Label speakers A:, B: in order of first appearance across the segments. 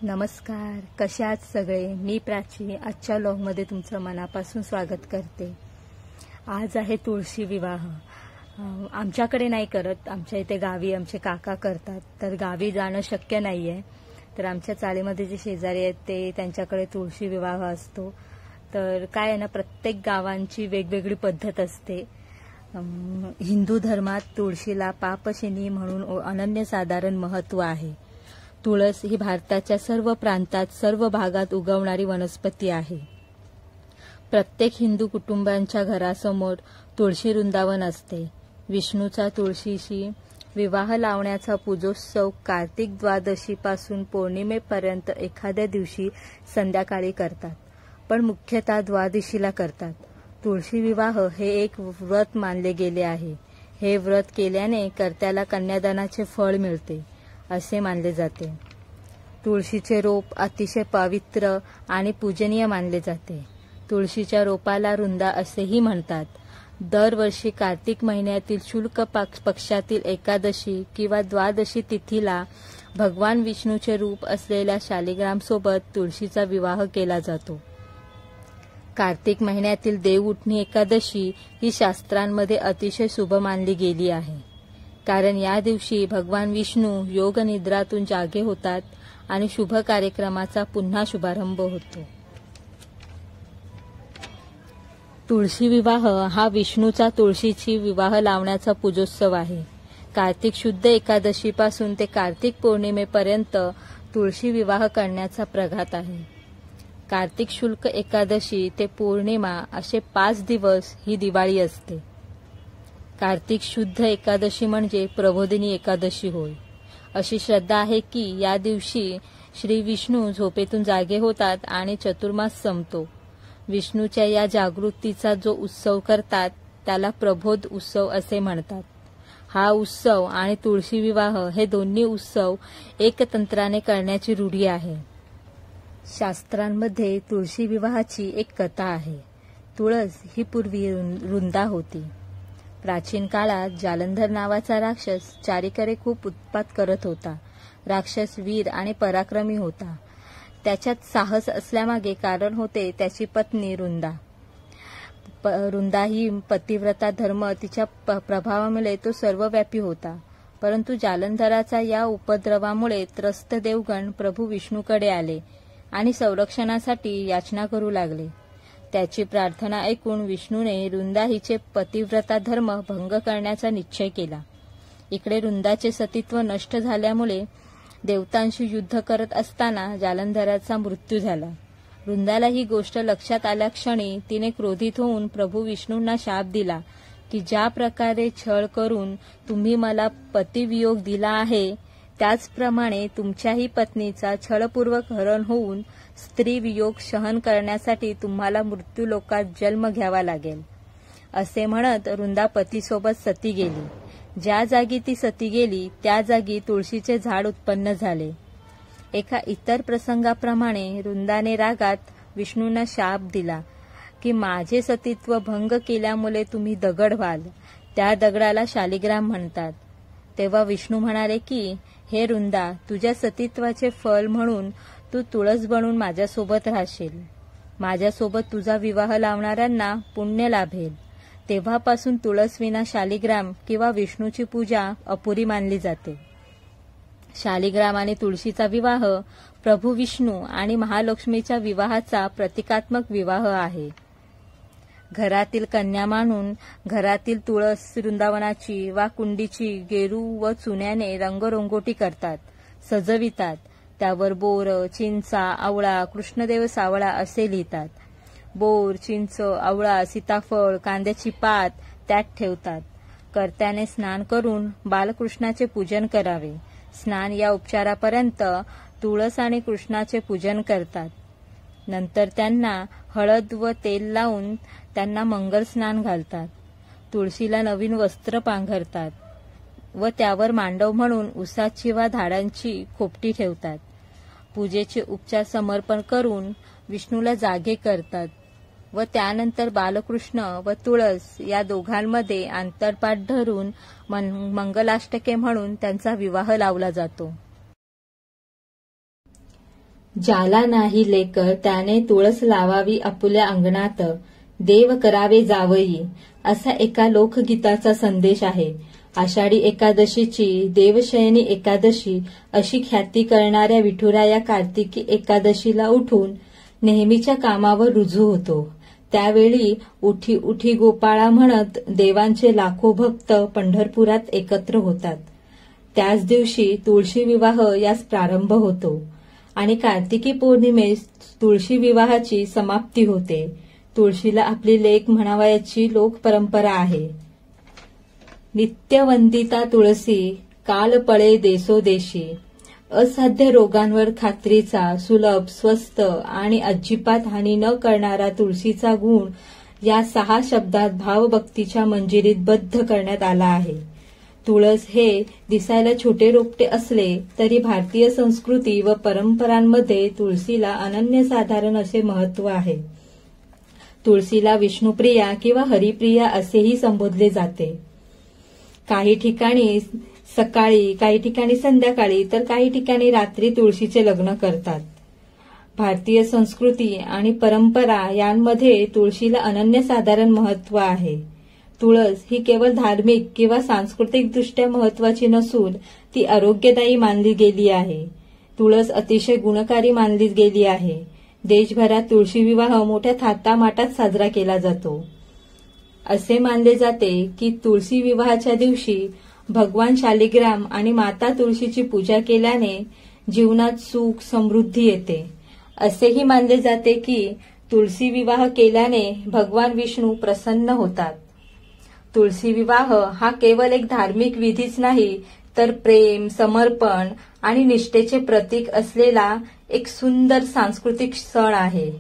A: नमस्कार, कशा आहात सगळे. मी प्राची आजच्या व्लॉगमध्ये तुमचं मनापासून स्वागत करते. आज आहे तुळशी विवाह. आमच्याकडे नाही करत, आमच्या इथे गावी आमचे काका करतात, तर गावी जाणं शक्य नाही आहे. तर आमच्या चाळीमध्ये जे शेजारी आहेत ते त्यांच्याकडे तुळशी विवाह असतो. तर काय आहे ना, प्रत्येक गावांची वेगवेगळी पद्धत असते. हिंदू धर्मात तुळशीला पापशिनी म्हणून अनन्यसाधारण महत्त्व आहे. तुळस ही भारताच्या सर्व प्रांतात सर्व भागात उगवणारी वनस्पती आहे. प्रत्येक हिंदू कुटुंबांच्या घरासमोर तुळशी वृंदावन असते. विष्णूचा तुळशीशी विवाह लावण्याचा पूजोत्सव कार्तिक द्वादशीपासून पौर्णिमेपर्यंत एखाद्या दिवशी संध्याकाळी करतात, पण मुख्यतः द्वादशीला करतात. तुळशी विवाह हे एक व्रत मानले गेले आहे. हे व्रत केल्याने कर्त्याला कन्यादानाचे फळ मिळते असे मानले जाते. तुळशीचे रोप अतिशय पवित्र आणि पूजनीय मानले जाते. तुळशीच्या रोपाला रुंदा असेही म्हणतात. दरवर्षी कार्तिक महिन्यातील शुक्ल पक्षातील एकादशी किंवा द्वादशी तिथीला भगवान विष्णूचे रूप असलेल्या शालिग्रामसोबत तुळशीचा विवाह केला जातो. कार्तिक महिन्यातील देवउठणी एकादशी ही शास्त्रांमध्ये अतिशय शुभ मानली गेली आहे, कारण या दिवशी भगवान विष्णू योग निद्रातून जागे होतात आणि शुभ कार्यक्रमाचा पुन्हा शुभारंभ होतो. तुळशी विवाह हा विष्णूचा तुळशीची विवाह लावण्याचा पूजोत्सव आहे. कार्तिक शुद्ध एकादशीपासून ते कार्तिक पौर्णिमेपर्यंत तुळशी विवाह करण्याचा प्रघात आहे. कार्तिक शुक्ल एकादशी ते पौर्णिमा असे 5 दिवस ही दिवाळी असते. कार्तिक शुद्ध एकादशी म्हणजे प्रबोधिनी एकादशी होय. अशी श्रद्धा आहे की या दिवशी श्री विष्णू झोपेतून जागे होतात आणि चतुर्मास संपतो. विष्णूच्या या जागृतीचा जो उत्सव करतात त्याला प्रबोध उत्सव असे म्हणतात. हा उत्सव आणि तुळशी विवाह हे दोन्ही उत्सव एकतंत्राने करण्याची रूढी आहे. शास्त्रांमध्ये तुळशी विवाहाची एक कथा आहे. तुळस ही पूर्वी रुंदा होती. प्राचीन काळात जालंधर नावाचा राक्षस चारीकडे खूप उत्पात करत होता. राक्षस वीर आणि पराक्रमी होता. त्याच्यात साहस असल्यामागे कारण होते त्याची पत्नी रुंदा. रुंदा ही पतिव्रता धर्म तिच्या प्रभावामुळे तो सर्वव्यापी होता. परंतु जालंधराचा या उपद्रवामुळे त्रस्त देवगण प्रभू विष्णूकडे आले आणि संरक्षणासाठी याचना करू लागले. त्याची प्रार्थना ऐकून विष्णूने रुंदा हिचे पतिव्रता धर्म भंग करण्याचा निश्चय केला. इकडे रुंदाचे सतीत्व नष्ट झाल्यामुळे देवतांशी युद्ध करत असताना जालंधराचा मृत्यू झाला. रुंदाला ही गोष्ट लक्षात आल्या क्षणी तिने क्रोधित होऊन प्रभू विष्णूंना शाप दिला की ज्या प्रकारे छळ करून तुम्ही मला पतिवियोग दिला आहे, त्याचप्रमाणे तुमच्याही पत्नीचा छळपूर्वक हरण होऊन स्त्री वियोग सहन करण्यासाठी तुम्हाला मृत्यूलोकात जन्म घ्यावा लागेल. असे म्हणत रुंदा पतीसोबत सती गेली. ज्या जागी ती सती गेली त्या जागी तुळशीचे झाड उत्पन्न झाले. एका इतर प्रसंगाप्रमाणे रुंदाने रागात विष्णूंना शाप दिला की माझे सतीत्व भंग केल्यामुळे तुम्ही दगड व्हाल. त्या दगडाला शालिग्राम म्हणतात. तेव्हा विष्णू म्हणाले की हे रुंदा, तुझ्या सतीत्वाचे फळ म्हणून तू तुळस बनून माझ्यासोबत राहशील. माझ्यासोबत तुझा विवाह लावणाऱ्यांना पुण्य लाभेल. तेव्हापासून तुळसविना शालिग्राम किंवा विष्णूची पूजा अपुरी मानली जाते. शालिग्राम आणि तुळशीचा विवाह प्रभू विष्णू आणि महालक्ष्मीच्या विवाहाचा प्रतिकात्मक विवाह आहे. घरातील कन्या मानून घरातील तुळस वृंदावनाची वा कुंडीची गेरू व चुन्याने रंगरंगोटी करतात, सजवितात. त्यावर बोर, चिंचा, आवळा, कृष्णदेव सावळा असे लिहितात. बोर, चिंच, आवळा, सीताफळ, कांद्याची पात त्यात ठेवतात. कर्त्याने स्नान करून बालकृष्णाचे पूजन करावे. स्नान या उपचारापर्यंत तुळस आणि कृष्णाचे पूजन करतात. नंतर त्यांना हळद व तेल लावून त्यांना मंगल स्नान घालतात. तुळशीला नवीन वस्त्र पांघरतात व त्यावर मांडव म्हणून उसाची वा झाडांची खोपटी ठेवतात. पूजेचे उपचार समर्पण करून विष्णूला जागे करतात व त्यानंतर बालकृष्ण व तुळस या दोघांमध्ये आंतरपाठ धरून मंगलाष्टके म्हणून त्यांचा विवाह लावला जातो. ज्याला नाही लेकर त्याने तुळस लावावी आपुल्या अंगणात, देव करावे जावई, असा एका लोकगीताचा संदेश आहे. आषाढी एकादशीची देवशयनी एकादशी अशी ख्याती करणाऱ्या विठुराया कार्तिकी एकादशीला उठून नेहमीच्या कामावर रुजू होतो. त्यावेळी उठी उठी गोपाळा म्हणत देवांचे लाखो भक्त पंढरपुरात एकत्र होतात. त्याच दिवशी तुळशी विवाह यास प्रारंभ होतो आणि कार्तिकी पौर्णिमेस तुळशी विवाहाची समाप्ती होते. तुळशीला आपली लेक म्हणावयाची लोकपरंपरा आहे. नित्यवंदिता तुळसी, काल पळे देशोदेशी. असाध्य रोगांवर खात्रीचा, सुलभ, स्वस्त आणि अजिबात हानी न करणारा तुळशीचा गुण या 6 शब्दात भावभक्तीच्या मंजिरीत बद्ध करण्यात आला आहे. तुळस हे दिसायला छोटे रोपटे असले तरी भारतीय संस्कृती व परंपरांमध्ये तुळशीला अनन्यसाधारण असे महत्त्व आहे. तुळशीला विष्णुप्रिया किंवा हरिप्रिया असेही संबोधले जाते. काही ठिकाणी सकाळी, काही ठिकाणी संध्याकाळी, तर काही ठिकाणी रात्री तुळशीचे लग्न करतात. भारतीय संस्कृती आणि परंपरा यांमध्ये तुळशीला अनन्यसाधारण महत्त्व आहे. तुळस ही केवळ धार्मिक किंवा सांस्कृतिकदृष्ट्या महत्त्वाची नसून ती आरोग्यदायी मानली गेली आहे. तुळस अतिशय गुणकारी मानली गेली आहे. देशभरात तुळशी विवाह मोठ्या थाटामाटात साजरा केला जातो. असे मानले जाते की तुळशी विवाहाच्या दिवशी भगवान शालिग्राम आणि माता तुळशीची पूजा केल्याने जीवनात सुख समृद्धी येते. असेही मानले जाते की तुळशी विवाह केल्याने भगवान विष्णू प्रसन्न होतात. तुळशी विवाह हा केवळ एक धार्मिक विधीच नाही तर प्रेम, समर्पण आणि निष्ठेचे प्रतीक असलेला एक सुंदर सांस्कृतिक सण आहे.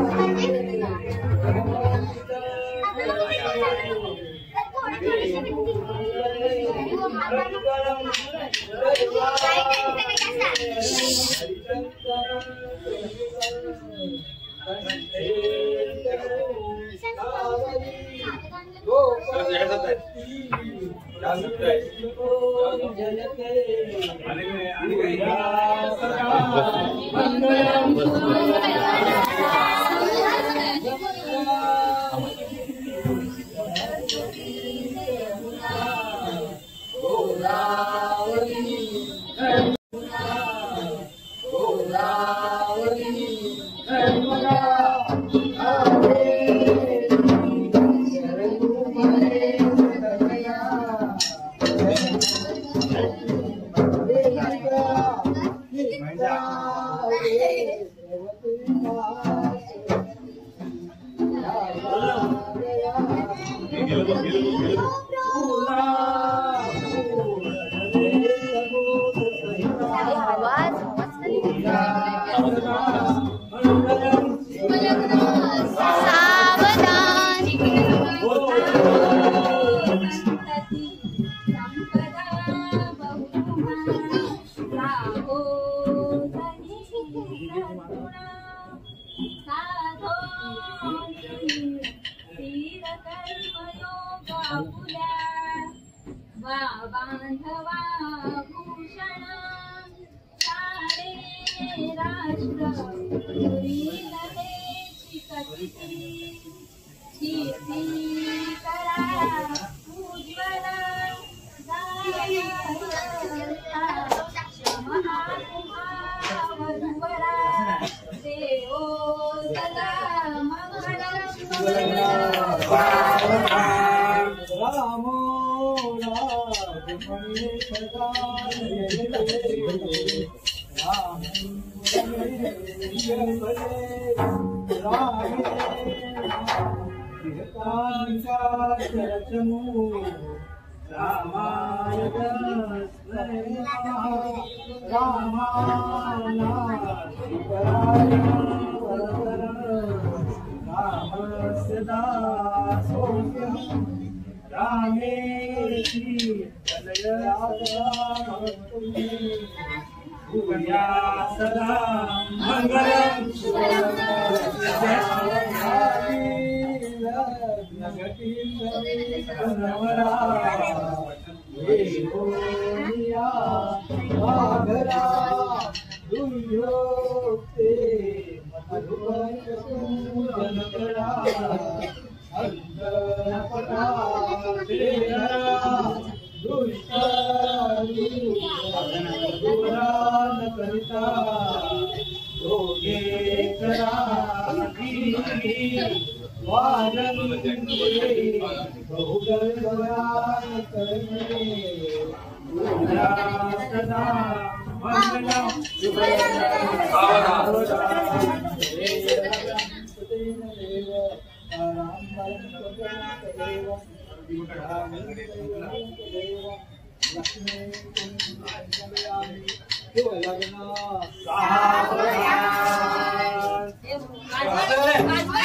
B: Thank you. लग्न